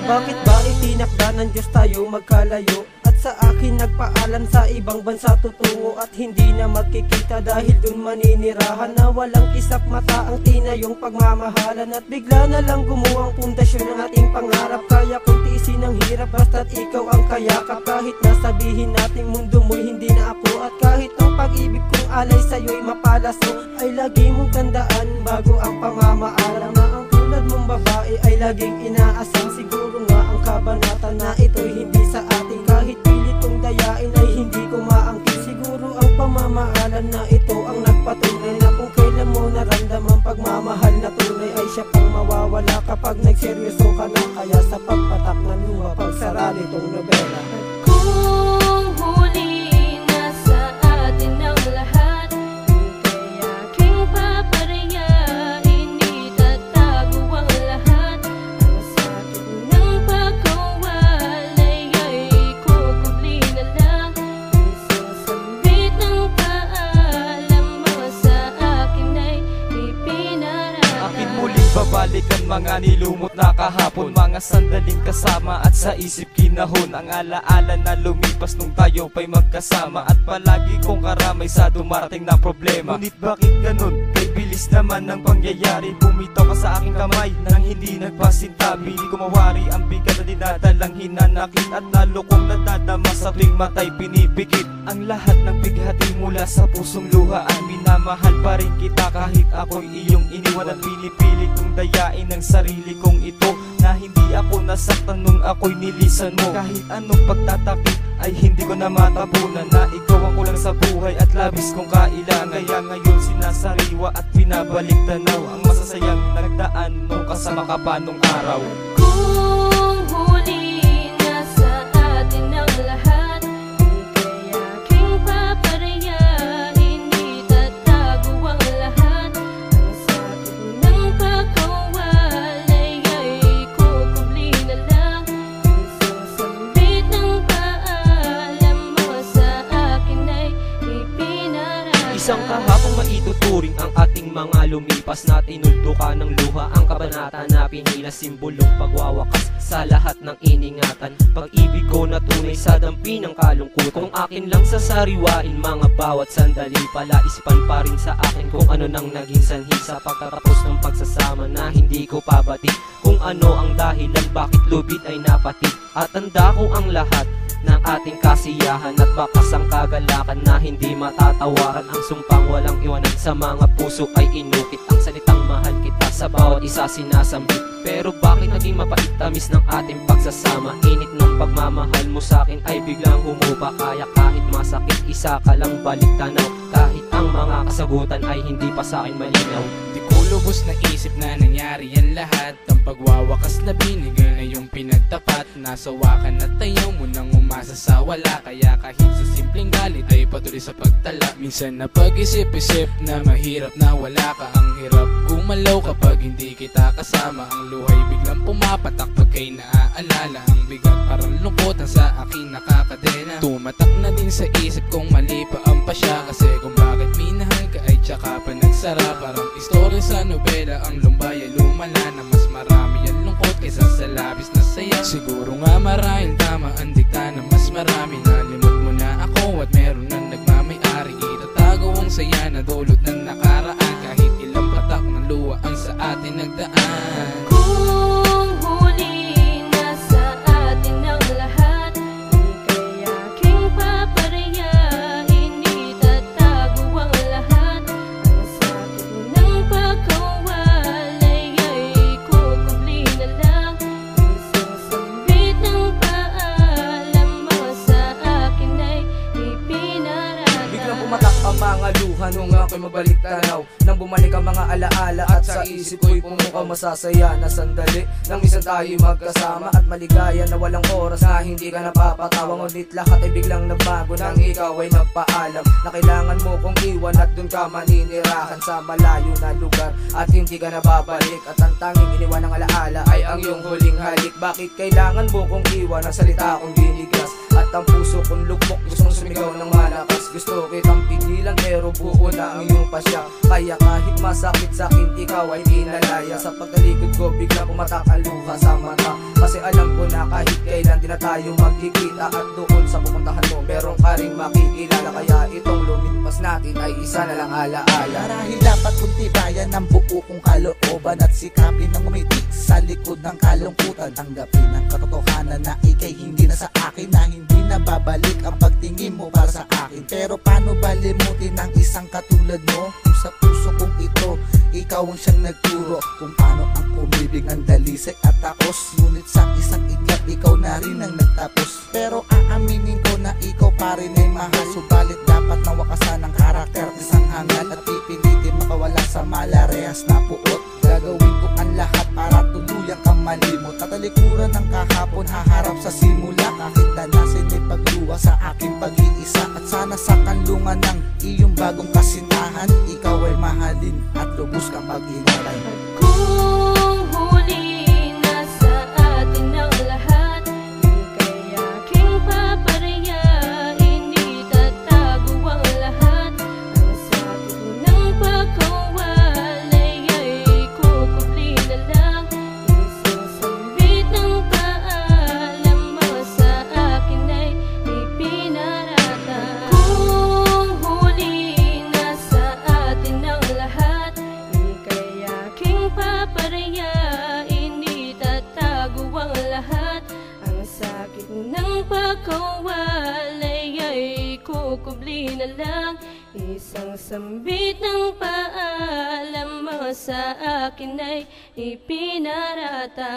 Bakit ba itinakda ng Diyos tayo magkalayo? At sa akin nagpaalam sa ibang bansa tutungo, at hindi na magkikita dahil dun maninirahan, na walang kisap mata ang tinayong pagmamahalan. At bigla na lang gumuho ang pundasyon ng ating pangarap. Kaya kung tiisin ang hirap basta't ikaw ang kayakap. Kahit nasabihin nating mundo mo'y hindi na ako, at kahit ang pag-ibig kong alay sa'yo'y mapalaso, ay lagi mong tandaan bago ang pamamaalam, na ang tulad mong babae ay laging inaasam. Siguro nga ang kabanata na ito'y hindi sa atin, kahit pilit kong dayain ay hindi ko maangkin. Siguro ang pamamaalan na ito ang nagpatunay, na kung kailan mo naramdaman pagmamahal na tunay, ay siya pang mawawala kapag nagseryoso ka na. Kaya sa pagpatak ng luha, pagsara nitong nobela, kung huli na sa atin ang lahat, di kaya aking paparehain, itatago ang lahat. Ang sakit ng pagkawalay ay kukubli na lang. Isang sambit ng paalam mo sa akin ay ipinaraan. Akin muling babalikan mga nilumot na kahapon, mga sandaling kasama at sa isip kinahon, ang alaala na lumipas nung tayo pa'y magkasama, at palagi kong karamay sa dumarating na problema. Ngunit bakit ganun? Kay bilis naman ng pangyayari, bumitaw ka sa aking kamay nang hindi nagpasintabi. Di ko mawari ang bigat na dinadalang hinanakit, at lalo kong nadadama sa tuwing matay pinipikit. Ang lahat ng bighati mula sa pusong luhaan, minamahal pa rin kita kahit ako'y iyong iniwan, at pinipilit kong dayain ang sarili kong ito, na hindi ako nasaktan nung ako'y nilisan mo. Kahit anong pagtatakip ay hindi ko na matapunan, na ikaw ang kulang sa buhay at labis kong kailangan. Kaya ngayon sinasariwa at binabalik tanaw ang masasayang nagdaan nung kasama ka pa nung araw. Kung huli na sa atin ang lahat, di kaya aking paparehain, itatago ang lahat. Ang sakit ng pagkawalay ay kukubli na lang. Isang sambit ng paalam mo sa akin ay ipinaraan. Isang kahapong maituturing ang ating mga lumipas, na tinuldukan ng luha ang kabanata na pinila, simbolong pagwawakas sa lahat ng iningatan. Pag-ibig ko na tunay sa dampi ng kalungkutan, kung akin lang sasariwain mga bawat sandali, palaisipan pa rin sa akin kung ano nang naging sanhi sa pagtatapos ng pagsasama, na hindi ko pabati kung ano ang dahilan bakit lubid ay napati. At tanda ko ang lahat ng ating kasiyahan, at bakas ang kagalakan na hindi matatawaran. Ang sumpang walang iwanan sa mga puso ay inukit, ang salitang mahal kita sa bawat isa sinasambit. Pero bakit naging mapait-tamis ng ating pagsasama? Init ng pagmamahal mo sa akin ay biglang humupa, kaya kahit masakit isa ka lang balik tanaw, kahit ang mga kasagutan ay hindi pa sa akin malinaw. Di ko lubos na isip na nangyari yan lahat, ang pagwawakas na binigay na yung pinagtapat. Nasawa ka na tayo mo nang umasa sa wala, kaya kahit sa simpleng galit ay patuloy sa pagtala. Minsan na pag-isip-isip na mahirap na wala ka, ang hirap gumalaw kapag hindi kita kasama. Ang luhay biglang pumapatak pag kay naaalala, ang bigat parang lungkotan sa akin nakakadena. Tumatak na din sa isip kong mali pa ang pasya, kasi kung bakit minahal ka ay tsaka pa nagsara. Parang istorya sa nobela, ang lumbay ay lumala, na mas marami ang lungkot kaysa sa labis na saya. Siguro nga marahil tama ang dikta na mas marami, nalimot mo na ako at meron na nagmamay-ari. Itatago ang saya na dulot ng nakaraan, kahit ilang patak ng luha ang sa atin nagdaan. Kung huli na sa atin ang lahat, di kaya aking paparehain, itatago ang lahat. Ang sakit ng pagkawalay ay kukubli na lang. Isang sambit ng paalam mo sa akin ay ipinaraan. biglang pumatak ang mga luha nung ako'y mabalik tanaw, nang bumalik ang mga alaala, at sa isip ko'y pumukaw masasaya na sandali nang isang tayo'y magkasama, at maligaya na walang oras na hindi ka napapatawa. Ngunit lahat ay biglang nagbago nang ikaw ay nagpaalam na kailangan mo kong iwan, at dun ka maninirahan sa malayo na lugar, at hindi ka nababalik. At ang tanging iniwan ng alaala ay ang iyong huling halik. Bakit kailangan mo kong iwan? Ang salita kong binigas at ang puso kong lukmok, gustong sumigaw ng malakas. Gusto kitang pigilan pero buo na ang iyong pasya, kaya kahit masakit sa'kin ikaw ay inalaya. Sa pagtalikod ko bigla pumatak ang luha sa mata, kasi alam ko na kahit kailan di na tayo magkikita. At doon sa pupuntahan mo meron ka ring makikilala, kaya itong lumipas natin ay isa na lang alaala. Marahil dapat kong tibayan ng buo kong kalooban at sikapin ng umiti sa likod ng kalungkutan. Tanggapin ang katotohanan na ikay hindi na sa akin, na hindi na babalik ang pagtingin mo para sa akin. Pero paano balimutin ang isang katulad mo? Kung sa puso kong ito, ikaw ang siyang nagturo kung paano ang umibig ng dalisay at takos. Ngunit sa isang iglap, ikaw na rin ang nagtapos. Pero aaminin ko na ikaw pa rin ay mahal, subalit dapat na wakasan ang karakter isang hangal at pipilitin makawala sa malarehas na puot. Gagawin ko ang lahat para tuluyang kang malimot. Tatalikuran ng kahapon, haharap sa simula, kahit danasin ay pagluwa sa aking pag-iisa. At sana sa kanlungan ng iyong bagong kasintahan, ikaw ay mahalin at lubos kang mag-ingalay. Kung huli na sa atin ang lahat, di kaya aking papareya, hindi tatago ang lahat. Ang sabi ng pagkawalay ay kukubli na lang, isang sambit ng paalam mo sa akin ay ipinarata. Kung huli na sa atin ang lahat, di kaya aking papareya, hindi tatago ang lahat. Ang sakit ng pagkawalay ay kukubli na lang, isang sambit ng paalam mo sa akin ay ipinarata.